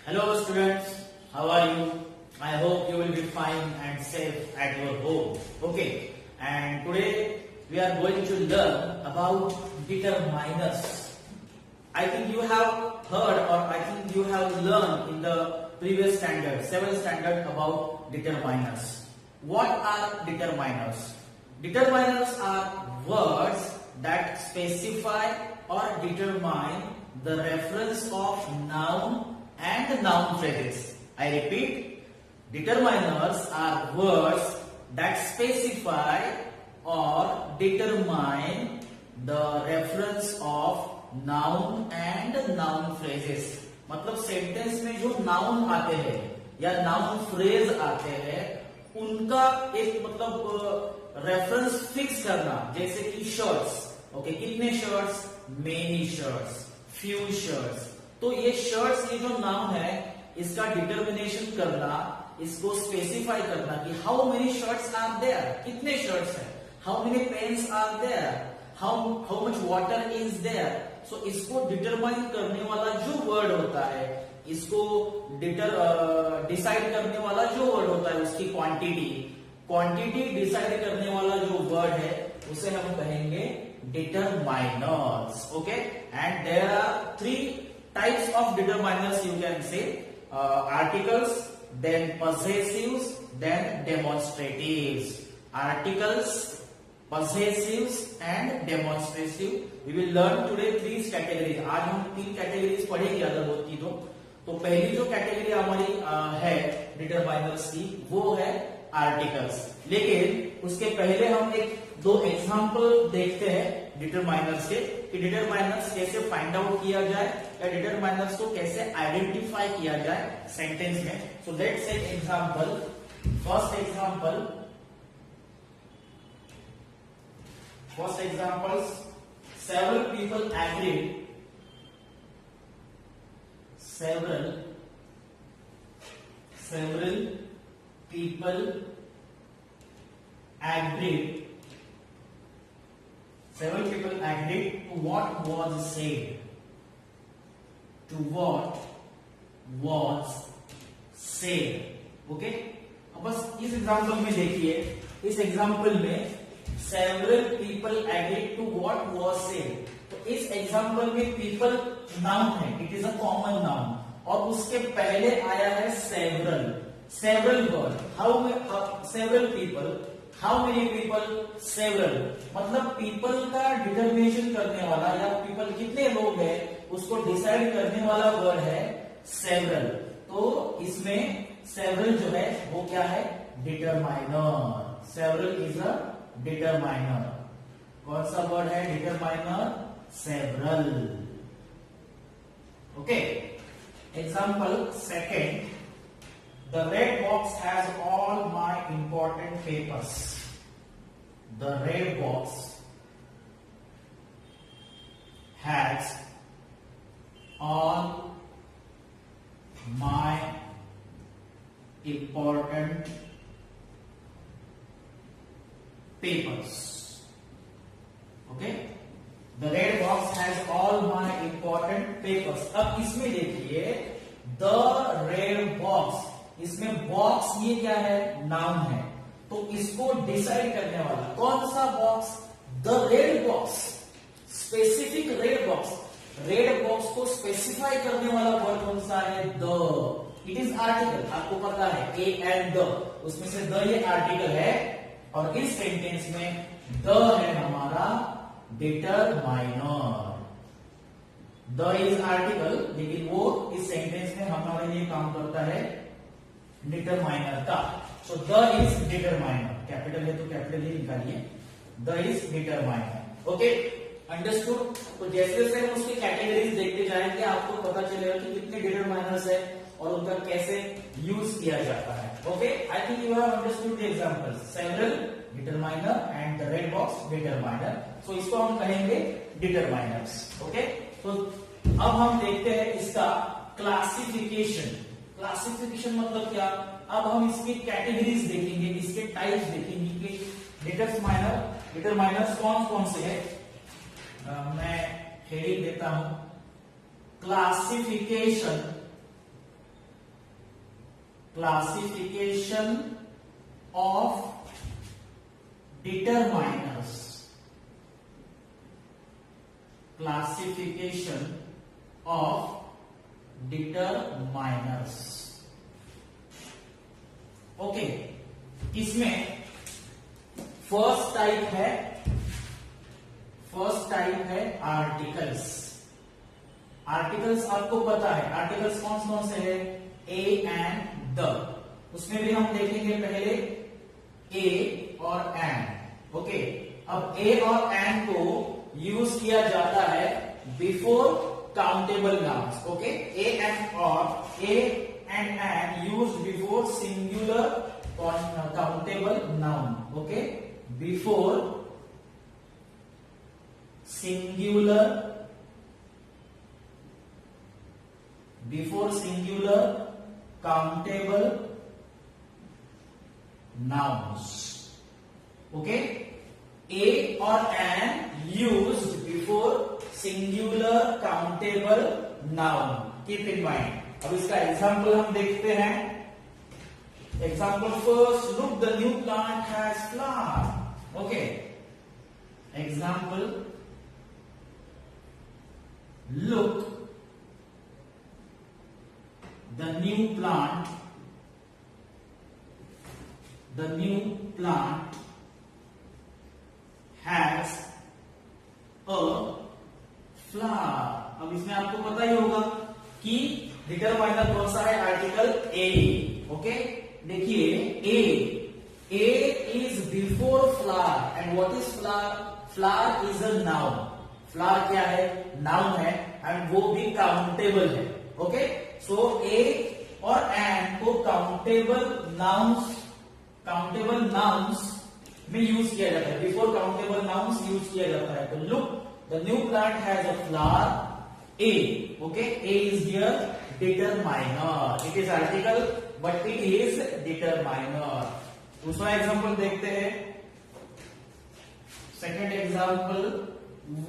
Hello students, how are you? I hope you will be fine and safe at your home. Okay, and today we are going to learn about determiners. I think you have heard or I think you have learned in the previous standard, 7th standard about determiners. What are determiners? Determiners are words that specify or determine the reference of noun and noun phrases. I repeat, determiners are words that specify or determine the reference of noun and noun phrases. मतलब sentence में जो noun आते हैं या noun phrase आते हैं उनका एक मतलब रेफरेंस फिक्स करना, जैसे कि शर्ट्स. ओके, कितने shirts? Many shirts, few shirts. तो ये शर्ट्स, ये जो नाउन है, इसका डिटर्मिनेशन करना, इसको स्पेसिफाई करना कि how many shirts are there, कितने शर्ट्स है, how many pens are there, how much water is there. So इसको डिटरमाइन करने वाला जो वर्ड होता है, इसको डिसाइड करने वाला जो वर्ड होता है, उसकी क्वांटिटी डिसाइड करने वाला जो वर्ड है उसे हम कहेंगे determiners. Okay, and there are 3 types of determiners you can say, articles, then possessives, then demonstratives. Articles, possessives and demonstrative. We will learn today 3 categories. आज हम 3 categories पढ़ेंगे अगर होती तो पहली जो कैटेगरी हमारी है डिटरमाइनर्स की, वो है आर्टिकल्स. लेकिन उसके पहले हम 2 एग्जांपल देखते हैं डिटरमाइनर्स के, कि डिटरमाइनर्स कैसे फाइंड आउट किया जाए या डिटरमाइनर्स को कैसे आइडेंटिफाई किया जाए सेंटेंस में. So let's take example. First example, several people agreed to what was said. Okay, अब बस इस एग्जांपल में देखिए, इस एग्जांपल में several people agreed to what was said. तो इस एग्जांपल में people नाउन है, it is a common noun, और उसके पहले आया है several word. several people, how many people? several. मतलब people का डिटर्मिनेशन करने वाला या people कितने लोग हैं उसको डिसाइड करने वाला वर्ड है several. तो इसमें several जो है वो क्या है? Determiner. several is a determiner. कौन सा वर्ड है determiner? several. Okay, example second. The red box has all my important papers. The red box has all my important papers. Okay? The red box has all my important papers. अब इसमें देखिए, the red box, इसमें box ये क्या है? Noun है. तो इसको डिसाइड करने वाला कौन सा box? The red box. Specific red box. Red box को स्पेसिफाई करने वाला वर्ड कौन सा है? द. It is article. आपको पता है ए एंड द, उसमें से द ये आर्टिकल है, और इस सेंटेंस में द है हमारा डिटरमाइनर. द इज आर्टिकल, लेकिन वो इस सेंटेंस में हमारे लिए काम करता है डिटरमाइनर का. So the is determiner. Capital है तो कैपिटल ही निकालिए. The is determiner. Okay, understood. तो जैसे जैसे हम उसकी कैटेगरीज देखते जाएंगे आपको पता चलेगा कि कितने डिटरमाइनर्स है और उनका कैसे यूज किया जाता है. Okay, I think you have understood the example. Several determiner and the red box determiner. So इसको हम कहेंगे डिटरमाइनर्स. ओके, तो अब हम देखते हैं इसका क्लासिफिकेशन. क्लासिफिकेशन मतलब क्या? अब हम इसकी कैटेगरीज देखेंगे, इसके टाइप्स देखेंगे कि डिटरमाइनर्स कौन कौन से है. मैं हेडिंग देता हूं, classification classification of determiners, classification of determiners. Okay, इसमें फर्स्ट टाइप है आर्टिकल्स। आर्टिकल्स आपको पता है, आर्टिकल्स कौन कौन से है, ए एंड द। उसमें भी हम देखेंगे पहले ए और एंड। ओके, अब ए और एंड को यूज किया जाता है before countable nouns. Okay, A and and used before singular countable noun. Okay, before singular countable nouns. Okay, a or an used before singular countable noun. Keep in mind. अब इसका example हम देखते हैं। Example first, look the new plant has flower. Okay, example, look the new plant has a flower। अब इसमें आपको पता ही होगा कि डिटरमाइनर कौन सा है, आर्टिकल ए। ओके, देखिए A is before flower and what is flower? Flower is a noun. Flower क्या है? नाउन है, एंड वो भी काउंटेबल है। ओके, सो ए और एंड को काउंटेबल नाउन्स में यूज किया जाता है, बिफोर काउंटेबल नाउन्स यूज किया जाता है। तो look the new plant has a flower, a. Okay, a is here determiner. It is article but it is determiner. दूसरा एग्जांपल देखते हैं। Second example,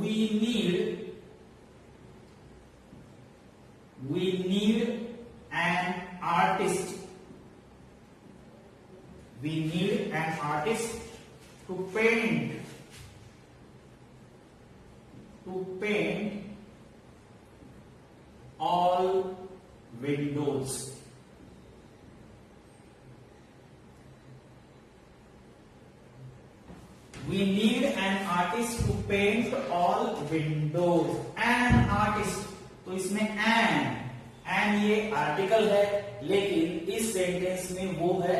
we need an artist to paint all windows। We need an artist to paint all windows। an artist, तो इसमें and ये article है, लेकिन इस sentence में वो है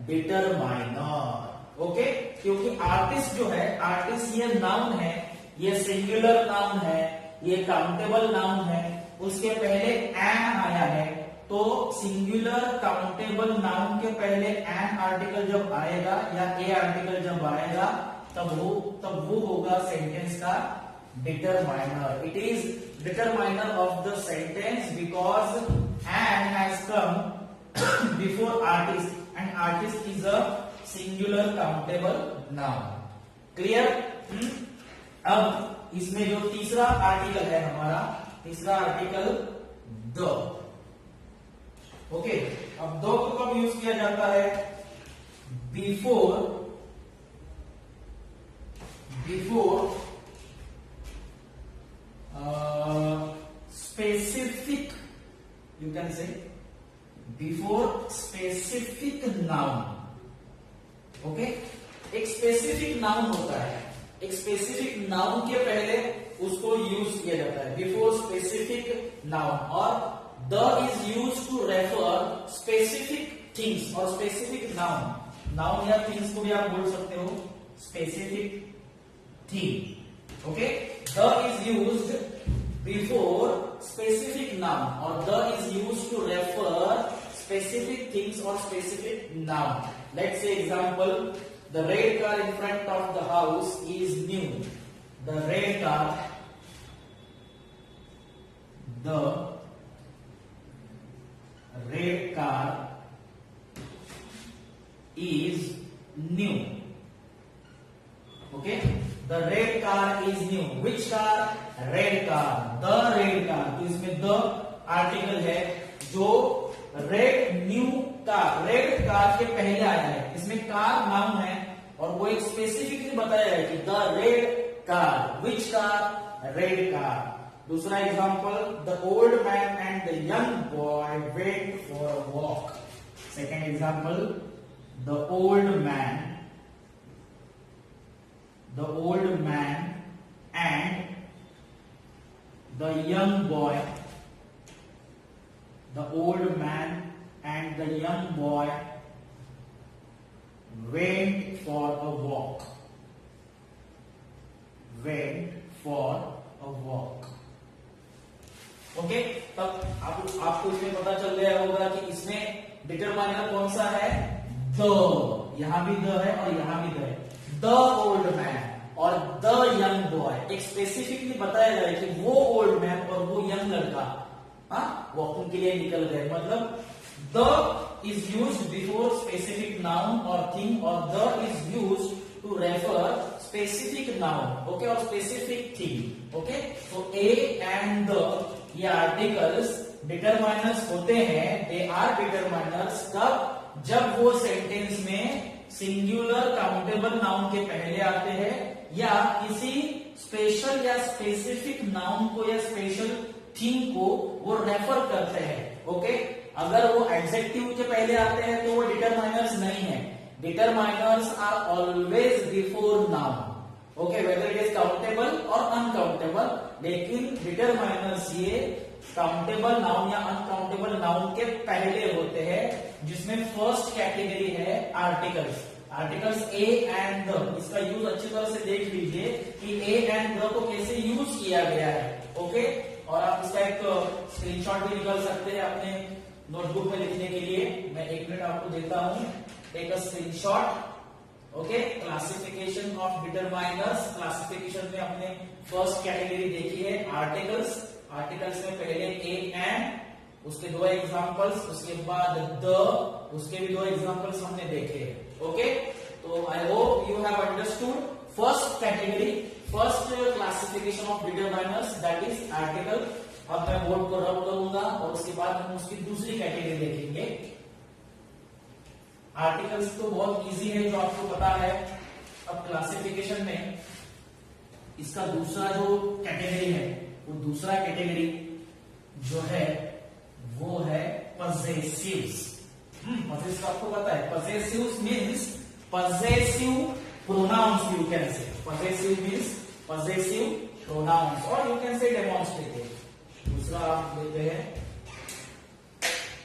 डिटरमाइनर। ओके, क्योंकि आर्टिस्ट जो है, आर्टिस्ट ये नाउन है, ये सिंगुलर नाउन है, ये काउंटेबल नाउन है, उसके पहले एन आया है। तो सिंगुलर काउंटेबल नाउन के पहले एन आर्टिकल जब आएगा या ए आर्टिकल जब आएगा, तब वो होगा सेंटेंस का determiner. It is determiner of the sentence because an has come before artist and artist is a singular countable noun। Clear? अब इसमें जो तीसरा आर्टिकल है हमारा, तीसरा आर्टिकल द। ओके, अब द को कब यूज किया जाता है? Before specific, you can say before specific noun। Okay, एक स्पेसिफिक नाउन होता है, एक स्पेसिफिक नाउन के पहले उसको यूज किया जाता है, बिफोर स्पेसिफिक नाउन। और the is use to refer specific things और स्पेसिफिक नाउन या थिंग्स को भी आप बोल सकते हो specific thing. Okay, the is used before specific noun or the is used to refer specific things or specific noun। Let's say example, the red car in front of the house is new। The red car is new। Okay, the red car is new। Which car? Red car, the red car. तो इसमें the article है जो red new car, red car के पहले आया है, इसमें car noun है और वो एक स्पेसिफिकली बताया है कि the red car, which car, red car. दूसरा example, the old man and the young boy went for a walk. Second example, the old man and the young boy, the old man and the young boy went for a walk, okay. तब आपको इसमें पता चल गया होगा कि इसमें determiner कौन सा है, द, यहां भी द है और यहां भी द है। द ओल्ड मैन और द यंग बॉय, एक स्पेसिफिकली बताया जाए कि वो ओल्ड मैन और वो यंग लड़का वॉकिंग के लिए निकल गए, मतलब the is used before specific noun और थिंग, और the is used to refer specific noun, okay, और स्पेसिफिक थिंग, ओके। तो ए एंड द ये आर्टिकल्स डिटरमाइनर्स होते हैं, दे आर डिटरमाइनर्स कब, जब वो सेंटेंस में सिंगुलर काउंटेबल नाउन के पहले आते हैं या किसी स्पेशल या स्पेसिफिक नाउन को या स्पेशल थिंग को वो रेफर करते हैं, ओके। अगर वो एडजेक्टिव के पहले आते हैं तो वो डिटरमाइनर्स नहीं है, determiners are always before noun, okay, whether it is countable और अनकाउंटेबल। लेकिन डिटरमाइनर्स ये काउंटेबल नाउन या अनकाउंटेबल नाउन के पहले होते हैं, जिसमें फर्स्ट कैटेगरी है articles. Articles a and the, इसका यूज अच्छी तरह से देख लीजिए कि ए एंड द को कैसे यूज किया गया है, ओके। और आप इसका एक स्क्रीनशॉट भी निकाल सकते हैं अपने नोटबुक में लिखने के लिए। मैं 1 मिनट आपको देता हूं, take a screenshot, okay. Classification of determiners, classification में अपने फर्स्ट कैटेगरी देखी है आर्टिकल्स। आर्टिकल्स में पहले ए एंड, उसके 2 एग्जांपल्स, उसके बाद द, उसके भी 2 एग्जांपल्स हमने देखे हैं, ओके। तो I hope you have understood first category, first classification of determiners, that is article. अब मैं बोर्ड को रब करूंगा और उसके बाद हम उसकी दूसरी कैटेगरी देखेंगे। आर्टिकल्स तो बहुत इजी है, जो आपको पता है। अब क्लासिफिकेशन में इसका दूसरा जो कैटेगरी है, वो दूसरा कैटेगरी जो है वो है पजेसिव्स। पजेसिव आपको पता है, possessives means possessive pronouns, you can say possessive means possessive pronouns, और यू कैन से डेमोन्स्ट्रेटिव। दूसरा आप लेते हैं,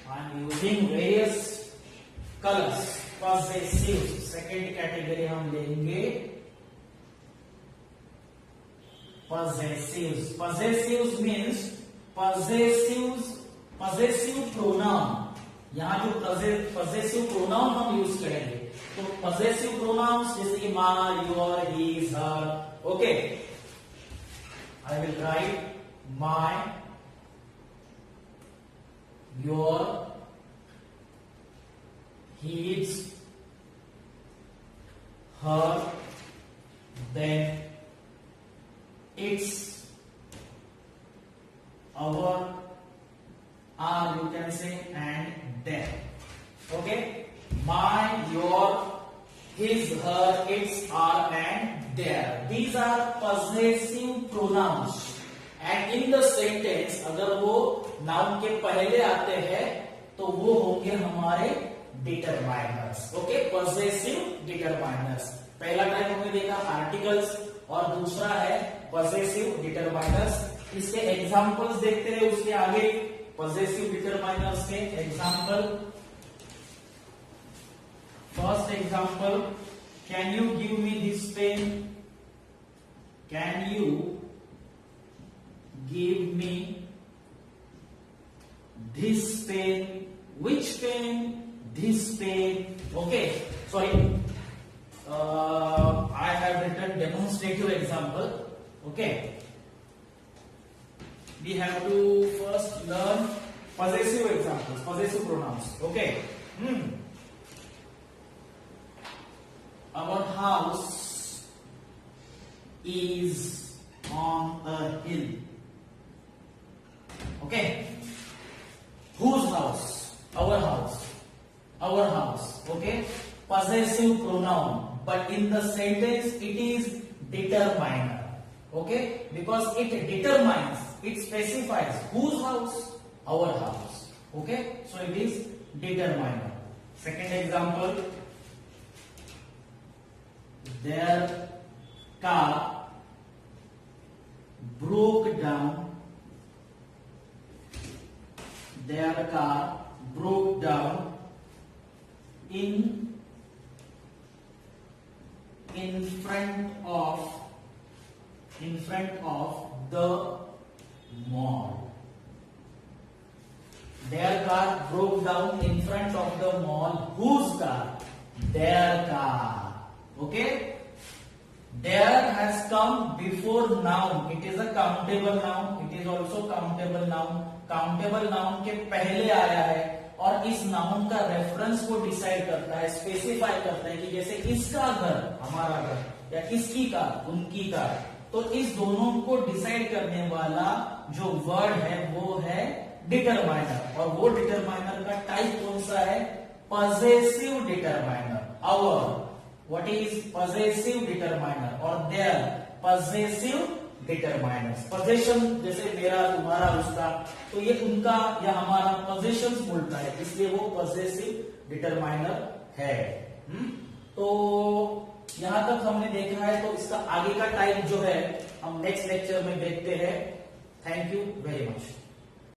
I am using various colours, possessive. Second category हम लेंगे possessives. Possessives means possessive pronoun. यहाँ जो possessive pronoun हम यूज करेंगे, तो possessive pronouns जैसे कि my, your, his, her, okay. I will write my, your, his, her, then its, our, you can say, and their. Okay, my, your, his, her, its, our, and their. These are possessive pronouns. And in the sentence, अगर वो noun के पहले आते हैं तो वो होंगे हमारे determiners. Okay, possessive determiners. पहला टाइप हमने देखा आर्टिकल्स और दूसरा है possessive determiners. इसके एग्जांपल्स देखते हैं उसके आगे। possessive determiners के example, first example, can you give me this pen, can you give me this pen, which pen, this pen. Okay, sorry, I have written demonstrative example. Okay, we have to first learn possessive examples, possessive pronouns. Okay, our house is on a hill. Okay, whose house? our house. Okay, possessive pronoun, but in the sentence it is determiner. Okay, because it determines, it specifies whose house, our house. Okay, so it is determiner. Second example, their car broke down. Their car broke down in front of the mall. Their car broke down in front of the mall. Whose car? Their car. Okay, there has come before noun. It is a countable noun. It is also countable noun. Countable noun के पहले आया है और इस noun का reference को decide करता है, स्पेसिफाई करता है कि जैसे इसका घर, हमारा घर, या इसकी कार, उनकी कार. तो इस दोनों को डिसाइड करने वाला जो वर्ड है वो है डिटरमाइनर. और वो डिटरमाइनर का टाइप कौन सा है? Possessive determiner. Our, what is possessive determiner और देयर पजेसिव डिटरमाइनर्स. पोजेशन जैसे मेरा, तुम्हारा, उसका, तो ये उनका या हमारा पोजेशंस बोलता है, इसलिए वो पोजेसिव डिटरमाइनर है. तो यहां तक हमने देखा है. तो इसका आगे का टाइप जो है हम नेक्स्ट लेक्चर में देखते हैं. Thank you very much.